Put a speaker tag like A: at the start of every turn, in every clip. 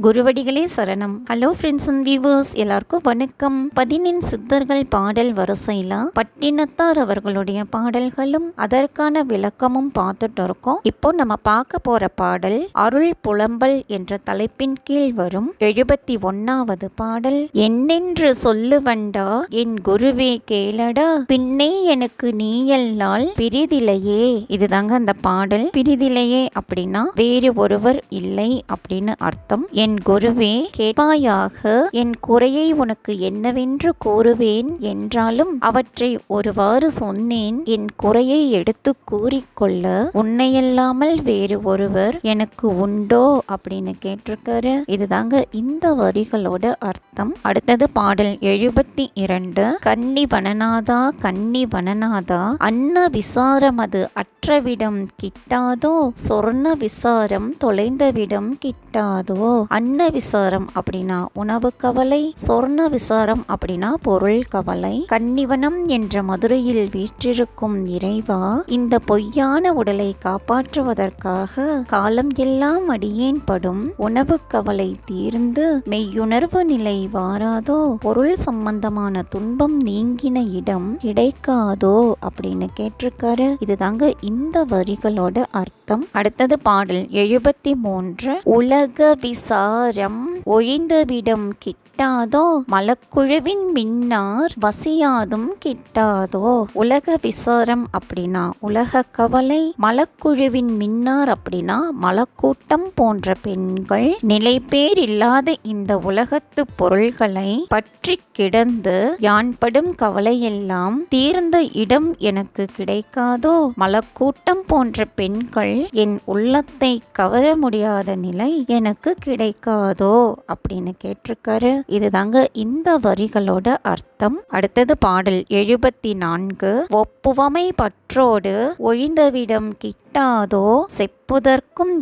A: குருவடிகளே சரணம். Hello friends and viewers, எல்லாருக்கும் வணக்கம். 14 சித்தர்கள் பாடல் வரிசையில் பட்டினத்தார் அவர்களுடைய பாடல்களும் அதற்கான விளக்கமும் பார்த்துட்டு இருக்கோம். இப்போ நம்ம பார்க்க போற பாடல் அருள் புலம்பல் என்ற தலைப்பின் கீழ் வரும் 71வது பாடல். என்னென்று சொல்லுவண்டா என் குருவே கேளடா, பின்னே எனக்கு நீயல்லால் பிரிதிலையே. இதுதாங்க அந்த பாடல். பிரிதிலையே அப்படின்னா வேறு ஒருவர் இல்லை அப்படின்னு அர்த்தம். என் குருவே கேட்பாயாக, என் குறையை உனக்கு என்னவென்று கூறுவேன் என்றாலும் அவற்றை ஒருவாறு சொன்னேன். என் குறையை எடுத்து கூறிக்கொள்ள உன்னையல்லாமல் வேறு ஒருவர் எனக்கு உண்டோ அப்படின்னு கேட்டிருக்காரு. இதுதாங்க இந்த வரிகளோட அர்த்தம். அடுத்தது பாடல் 72. கன்னி வனநாதா கன்னி வனநாதா, அன்ன விசாரம் அது அற்றவிடம் கிட்டாதோ, சொர்ண விசாரம் தொலைந்தவிடம் கிட்டாதோ. அன்ன விசாரம் அப்படின்னா உணவு கவலை, சொர்ண விசாரம் அப்படின்னா பொருள் கவலை. கன்னிவனம் என்ற மதுரையில் வீற்றிருக்கும் இறைவா, இந்த பொய்யான உடலை காப்பாற்றுவதற்காக காலம் எல்லாம் அடியேன் படும் உணவு கவலை தீர்ந்து மெய்யுணர்வு நிலை வாராதோ, பொருள் சம்பந்தமான துன்பம் நீங்கின இடம் கிடைக்காதோ அப்படின்னு கேட்டிருக்காரு. இதுதாங்க இந்த வரிகளோட அர்த்தம். அடுத்தது பாடல் 73. உலக விசாரம் ஒழிந்தவிடம் கிட்டாதோ, மலக்குழுவின் மின்னார் வசியாதும் கிட்டாதோ. உலக விசாரம் அப்படின்னா உலக கவலை, மலக்குழுவின் மின்னார் அப்படின்னா மலக்கூட்டம் போன்ற பெண்கள், நிலை பேர் இல்லாத இந்த உலகத்து பொருள்களை பற்றி கிடந்து யான் படும் கவலையெல்லாம் தீர்ந்த இடம் எனக்கு கிடைக்காதோ. மலக்கூட்டம் போன்ற பெண்கள் என் உள்ளத்தை கவர முடியாத நிலை எனக்கு கிடைக்காதோ அப்படின்னு கேட்டிருக்காரு. இதுதாங்க இந்த வரிகளோட அர்த்தம். அடுத்தது பாடல் 74. ஒப்புவமை பற்றோடு ஒழிந்தவிடம் கிட்டாதோ, செப்புதற்கும்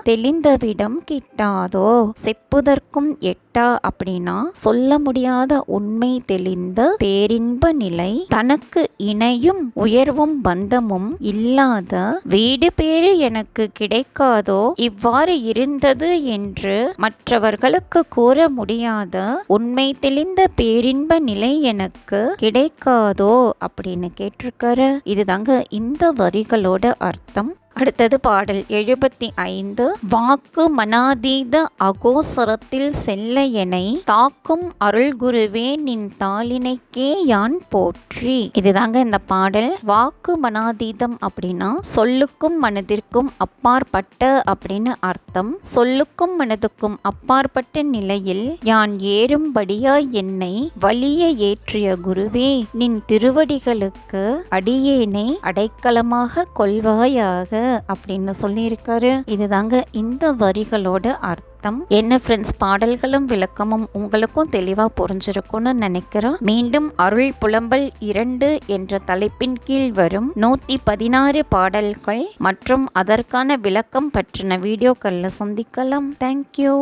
A: தெளிந்தவிடம் கிட்டாதோ. செப்புதற்கும் எட்டா அப்படின்னா சொல்ல முடியாத உண்மை தெளிந்த பேரின்ப நிலை, தனக்கு இணையும் உயர்வும் பந்தமும் இல்லாத வீடு பேறு எனக்கு கிடைக்காதோ. இவ்வாறு இருந்தது என்று மற்றவர்களுக்கு கூற முடியாத உண்மை தெளிந்த பேரின்ப நிலை எனக்கு கிடைக்காதோ அப்படின்னு கேட்டிருக்காரு. இதுதாங்க இந்த வரிகளோட அர்த்தம். அடுத்தது பாடல் 75. வாக்கு மனாதீத அகோசரத்தில் செல்ல எனை தாக்கும் அருள் குருவே நின் தாளினைக்கே யான் போற்றி. இதுதாங்க இந்த பாடல். வாக்கு மனாதீதம் அப்படின்னா சொல்லுக்கும் மனதிற்கும் அப்பாற்பட்ட அப்படின்னு அர்த்தம். சொல்லுக்கும் மனதுக்கும் அப்பாற்பட்ட நிலையில் யான் ஏறும்படியாய் என்னை வலிய ஏற்றிய குருவே, நின் திருவடிகளுக்கு அடியேனை அடைக்கலமாக கொள்வாயாக அப்படின்னு சொல்லியிருக்காரு. இதுதாங்க இந்த வரிகளோட அர்த்தம். என்ன ஃப்ரெண்ட்ஸ், பாடல்களும் விளக்கமும் உங்களுக்கும் தெளிவா புரிஞ்சிருக்கும்னு நினைக்கிறேன். மீண்டும் அருள் புலம்பல் 2 என்ற தலைப்பின் கீழ் வரும் 116 பாடல்கள் மற்றும் அதற்கான விளக்கம் பற்றின வீடியோக்கள்ல சந்திக்கலாம். தேங்க்யூ.